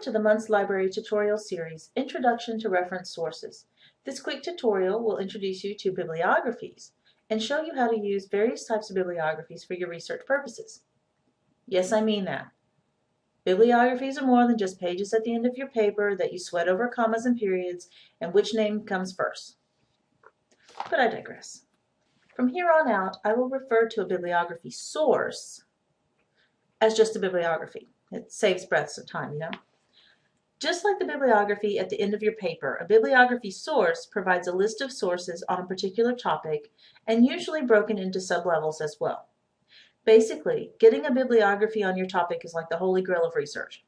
Welcome to the Muntz Library Tutorial Series, Introduction to Reference Sources. This quick tutorial will introduce you to bibliographies and show you how to use various types of bibliographies for your research purposes. Yes, I mean that. Bibliographies are more than just pages at the end of your paper that you sweat over commas and periods and which name comes first. But I digress. From here on out, I will refer to a bibliography source as just a bibliography. It saves breaths of time, you know. Just like the bibliography at the end of your paper, a bibliography source provides a list of sources on a particular topic and usually broken into sublevels as well. Basically, getting a bibliography on your topic is like the holy grail of research,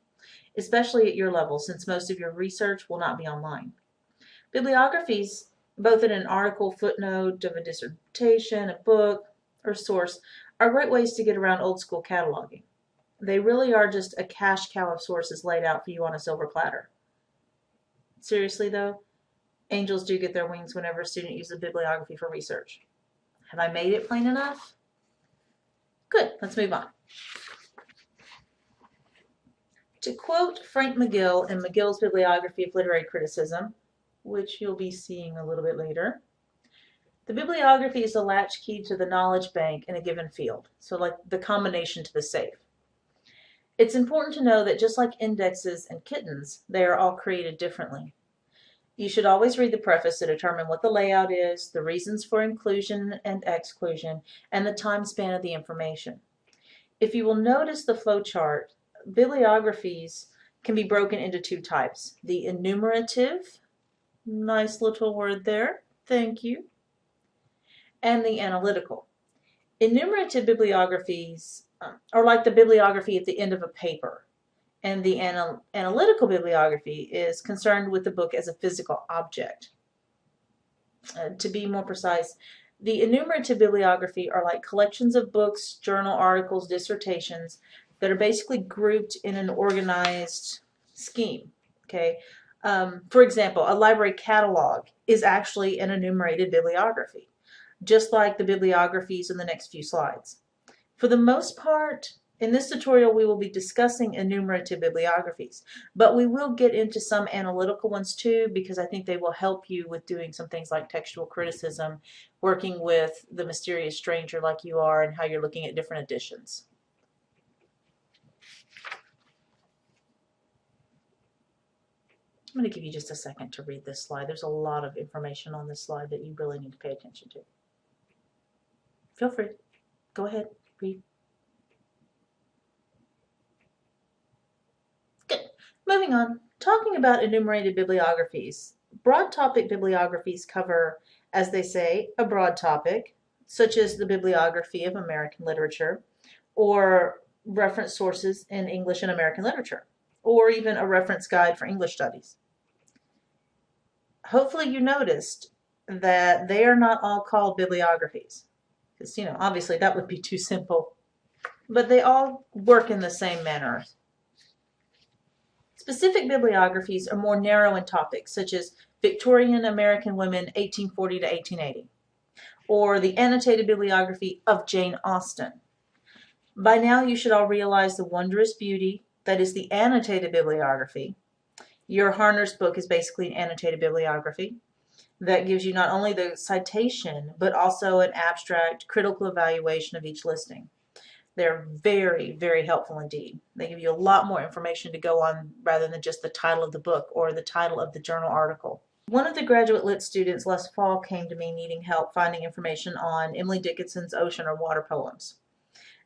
especially at your level since most of your research will not be online. Bibliographies, both in an article, footnote of a dissertation, a book, or source, are great ways to get around old school cataloging. They really are just a cash cow of sources laid out for you on a silver platter. Seriously though, angels do get their wings whenever a student uses a bibliography for research. Have I made it plain enough? Good, let's move on. To quote Frank McGill in McGill's Bibliography of Literary Criticism, which you'll be seeing a little bit later, the bibliography is the latchkey to the knowledge bank in a given field, so like the combination to the safe. It's important to know that just like indexes and kittens, they are all created differently. You should always read the preface to determine what the layout is, the reasons for inclusion and exclusion, and the time span of the information. If you will notice the flow chart, bibliographies can be broken into two types. The enumerative, nice little word there, thank you, and the analytical. Enumerative bibliographies are like the bibliography at the end of a paper, and the analytical bibliography is concerned with the book as a physical object. To be more precise, the enumerative bibliography are like collections of books, journal articles, dissertations that are basically grouped in an organized scheme. Okay, for example, a library catalog is actually an enumerated bibliography, just like the bibliographies in the next few slides. For the most part, in this tutorial we will be discussing enumerative bibliographies, but we will get into some analytical ones too because I think they will help you with doing some things like textual criticism, working with the mysterious stranger like you are, and how you're looking at different editions. I'm going to give you just a second to read this slide. There's a lot of information on this slide that you really need to pay attention to. Feel free. Go ahead. Read. Good. Moving on. Talking about enumerated bibliographies. Broad topic bibliographies cover, as they say, a broad topic, such as the bibliography of American literature, or reference sources in English and American literature, or even a reference guide for English studies. Hopefully you noticed that they are not all called bibliographies. Because, you know, obviously that would be too simple. But they all work in the same manner. Specific bibliographies are more narrow in topics, such as Victorian American Women 1840 to 1880, or the annotated bibliography of Jane Austen. By now you should all realize the wondrous beauty that is the annotated bibliography. Your Harner's book is basically an annotated bibliography that gives you not only the citation, but also an abstract, critical evaluation of each listing. They're very, very helpful indeed. They give you a lot more information to go on rather than just the title of the book or the title of the journal article. One of the graduate lit students last fall came to me needing help finding information on Emily Dickinson's ocean or water poems.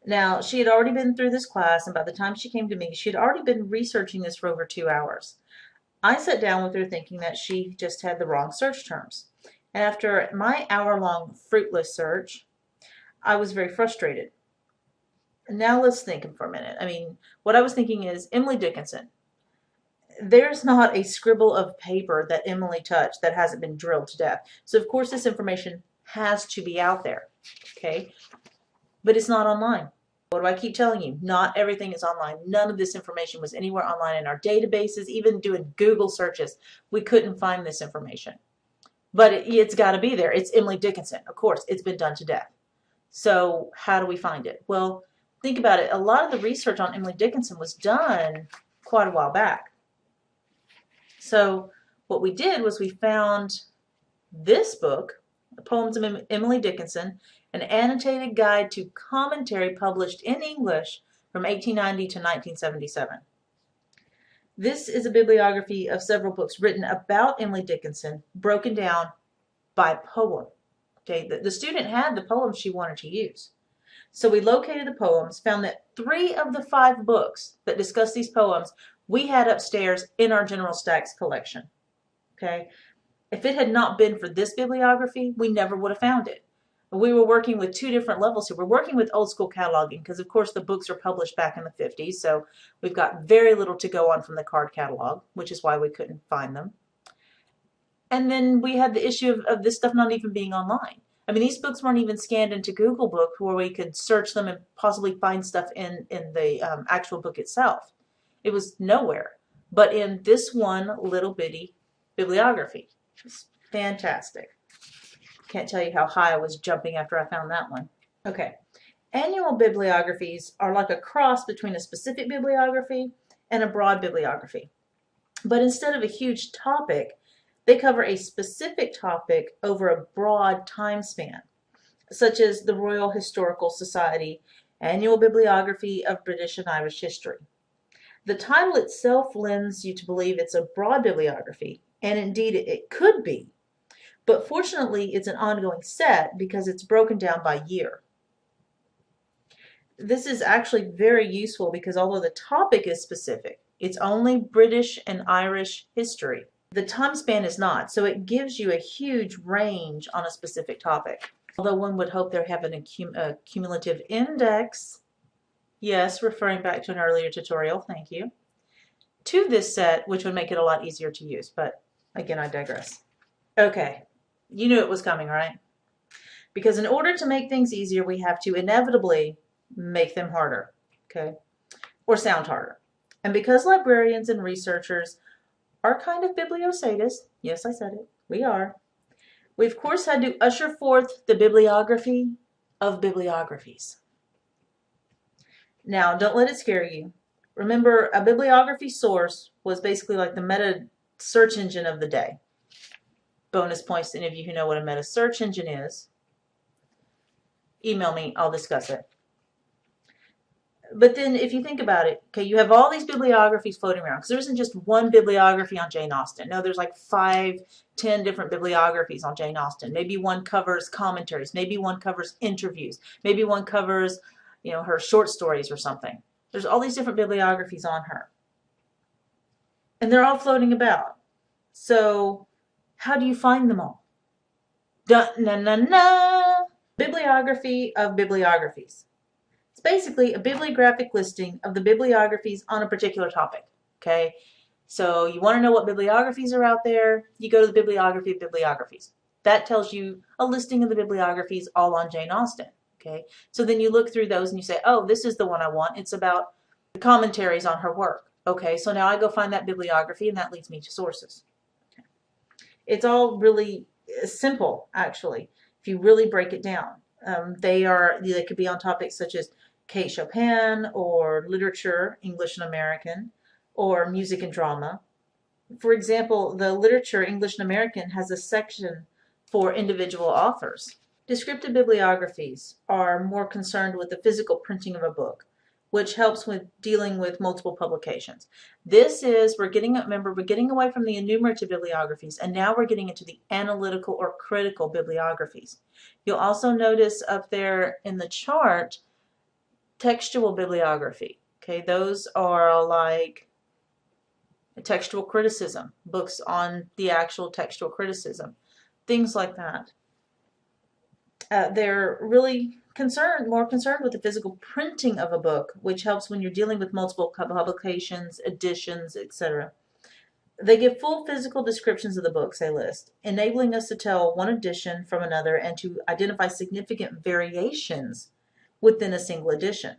Now, she had already been through this class, and by the time she came to me, she had already been researching this for over 2 hours. I sat down with her thinking that she just had the wrong search terms. And after my hour-long fruitless search, I was very frustrated. Now let's think for a minute. I mean, what I was thinking is, Emily Dickinson. There's not a scribble of paper that Emily touched that hasn't been drilled to death. So of course this information has to be out there, okay? But it's not online. What do I keep telling you? Not everything is online. None of this information was anywhere online in our databases. Even doing Google searches, we couldn't find this information. But it's got to be there. It's Emily Dickinson. Of course, it's been done to death. So how do we find it? Well, think about it. A lot of the research on Emily Dickinson was done quite a while back. So what we did was we found this book, Poems of Emily Dickinson, an annotated guide to commentary published in English from 1890 to 1977. This is a bibliography of several books written about Emily Dickinson, broken down by poem. Okay, the student had the poems she wanted to use. So we located the poems, found that 3 of the 5 books that discuss these poems we had upstairs in our General Stacks collection. Okay, if it had not been for this bibliography, we never would have found it. We were working with 2 different levels here. We're working with old school cataloging because, of course, the books are published back in the 50s, so we've got very little to go on from the card catalog, which is why we couldn't find them. And then we had the issue of this stuff not even being online. I mean, these books weren't even scanned into Google Book where we could search them and possibly find stuff in the actual book itself. It was nowhere but in this one little bitty bibliography. It's fantastic. Can't tell you how high I was jumping after I found that one. Okay, annual bibliographies are like a cross between a specific bibliography and a broad bibliography. But instead of a huge topic, they cover a specific topic over a broad time span, such as the Royal Historical Society Annual Bibliography of British and Irish History. The title itself lends you to believe it's a broad bibliography, and indeed it could be. But fortunately, it's an ongoing set because it's broken down by year. This is actually very useful because although the topic is specific, it's only British and Irish history. The time span is not, so it gives you a huge range on a specific topic. Although one would hope they have a cumulative index, yes, referring back to an earlier tutorial, thank you, to this set, which would make it a lot easier to use, but again, I digress. Okay. You knew it was coming, right? Because in order to make things easier, we have to inevitably make them harder, okay? Or sound harder. And because librarians and researchers are kind of bibliosadists, yes, I said it, we are, we of course had to usher forth the bibliography of bibliographies. Now, don't let it scare you. Remember, a bibliography source was basically like the meta search engine of the day. Bonus points to any of you who know what a meta search engine is. Email me, I'll discuss it. But then if you think about it, okay, you have all these bibliographies floating around because there isn't just one bibliography on Jane Austen. No, there's like 5, 10 different bibliographies on Jane Austen. Maybe one covers commentaries. Maybe one covers interviews. Maybe one covers, you know, her short stories or something. There's all these different bibliographies on her. And they're all floating about. So how do you find them all? Dun-na-na-na! Bibliography of bibliographies. It's basically a bibliographic listing of the bibliographies on a particular topic. Okay, so you want to know what bibliographies are out there, you go to the bibliography of bibliographies. That tells you a listing of the bibliographies all on Jane Austen. Okay, so then you look through those and you say, oh, this is the one I want. It's about the commentaries on her work. Okay, so now I go find that bibliography and that leads me to sources. It's all really simple, actually, if you really break it down. They could be on topics such as Kate Chopin, or literature, English and American, or music and drama. For example, the literature, English and American, has a section for individual authors. Descriptive bibliographies are more concerned with the physical printing of a book, which helps with dealing with multiple publications. This is, remember, we're getting away from the enumerative bibliographies, and now we're getting into the analytical or critical bibliographies. You'll also notice up there in the chart, textual bibliography. Okay, those are like textual criticism, books on the actual textual criticism, things like that. They're really more concerned with the physical printing of a book, which helps when you're dealing with multiple publications, editions, etc. They give full physical descriptions of the books they list, enabling us to tell one edition from another and to identify significant variations within a single edition.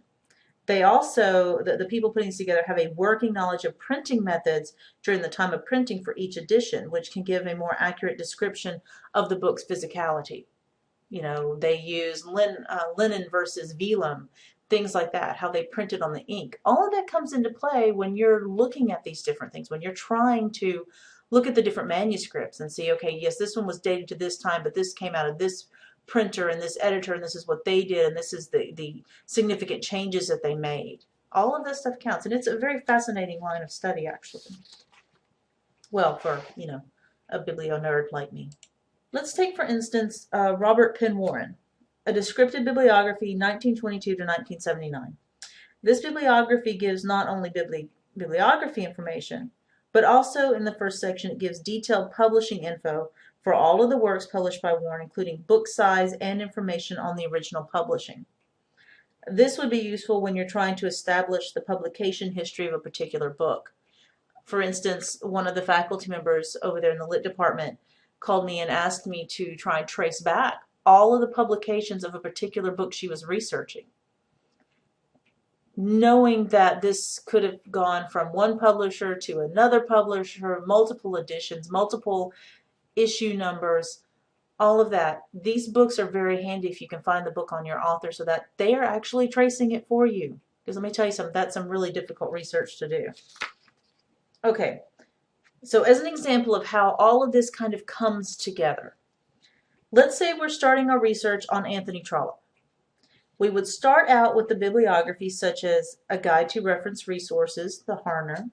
They also, the people putting these together, have a working knowledge of printing methods during the time of printing for each edition, which can give a more accurate description of the book's physicality. You know, they use linen versus vellum, things like that, how they printed on the ink. All of that comes into play when you're looking at these different things, when you're trying to look at the different manuscripts and see, okay, yes, this one was dated to this time, but this came out of this printer and this editor, and this is what they did, and this is the significant changes that they made. All of this stuff counts, and it's a very fascinating line of study, actually. Well, for, a biblio nerd like me. Let's take, for instance, Robert Penn Warren, A Descriptive Bibliography, 1922 to 1979. This bibliography gives not only bibliography information, but also in the first section it gives detailed publishing info for all of the works published by Warren, including book size and information on the original publishing. This would be useful when you're trying to establish the publication history of a particular book. For instance, one of the faculty members over there in the Lit department called me and asked me to try and trace back all of the publications of a particular book she was researching. Knowing that this could have gone from one publisher to another publisher, multiple editions, multiple issue numbers, all of that. These books are very handy if you can find the book on your author so that they are actually tracing it for you. Because let me tell you something, that's some really difficult research to do. Okay, so as an example of how all of this kind of comes together, let's say we're starting our research on Anthony Trollope. We would start out with the bibliography such as A Guide to Reference Resources, the Harner,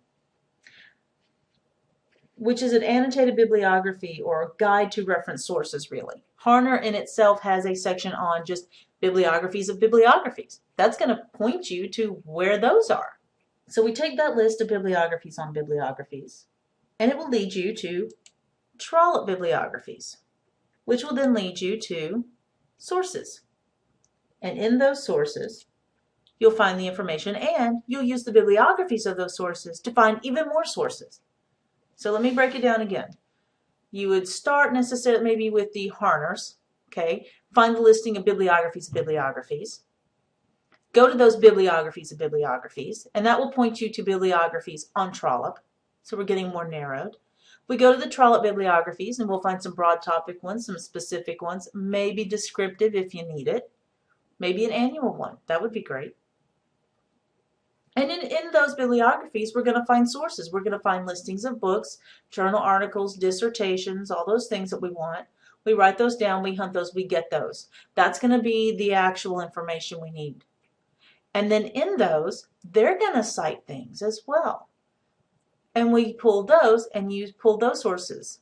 which is an annotated bibliography or a guide to reference sources, really. Harner in itself has a section on just bibliographies of bibliographies. That's going to point you to where those are. So we take that list of bibliographies on bibliographies, and it will lead you to Trollope bibliographies, which will then lead you to sources. And in those sources, you'll find the information, and you'll use the bibliographies of those sources to find even more sources. So let me break it down again. You would start necessarily maybe with the Harners, okay? Find the listing of bibliographies. Go to those bibliographies of bibliographies, and that will point you to bibliographies on Trollope. So we're getting more narrowed. We go to the Trollope bibliographies, and we'll find some broad topic ones, some specific ones, maybe descriptive if you need it, maybe an annual one. That would be great. And in those bibliographies, we're going to find sources. We're going to find listings of books, journal articles, dissertations, all those things that we want. We write those down, we hunt those, we get those. That's going to be the actual information we need. And then in those, they're going to cite things as well. And we pull those, and you pull those sources,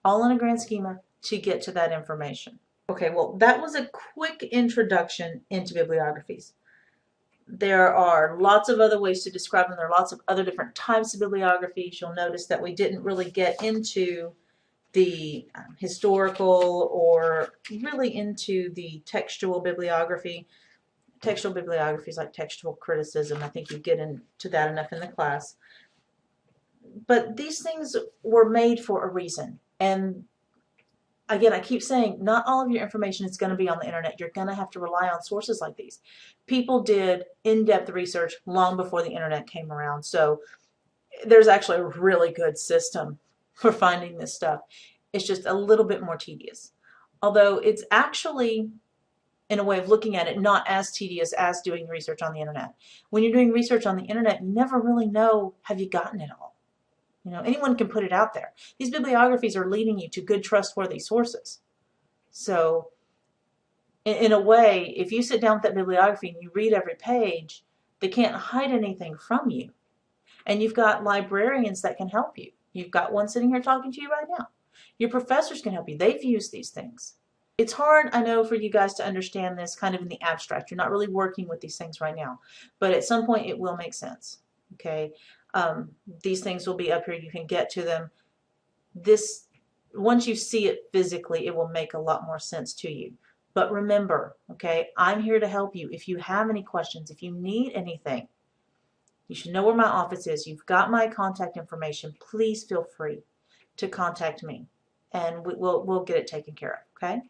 all in a grand schema to get to that information. Okay, well, that was a quick introduction into bibliographies. There are lots of other ways to describe them. There are lots of other different types of bibliographies. You'll notice that we didn't really get into the historical or really into the textual bibliography. Textual bibliography is like textual criticism. I think you get into that enough in the class. But these things were made for a reason. And again, I keep saying, not all of your information is going to be on the internet. You're going to have to rely on sources like these. People did in-depth research long before the internet came around. So there's actually a really good system for finding this stuff. It's just a little bit more tedious. Although it's actually, in a way of looking at it, not as tedious as doing research on the internet. When you're doing research on the internet, you never really know, have you gotten it all? You know, anyone can put it out there. These bibliographies are leading you to good, trustworthy sources. So, in a way, if you sit down with that bibliography and you read every page, they can't hide anything from you. And you've got librarians that can help you. You've got one sitting here talking to you right now. Your professors can help you. They've used these things. It's hard, I know, for you guys to understand this kind of in the abstract. You're not really working with these things right now. But at some point, it will make sense. Okay? These things will be up here. You can get to them. Once you see it physically, it will make a lot more sense to you. But remember, okay, I'm here to help you. If you have any questions, if you need anything, you should know where my office is. You've got my contact information. Please feel free to contact me, and we'll get it taken care of, okay?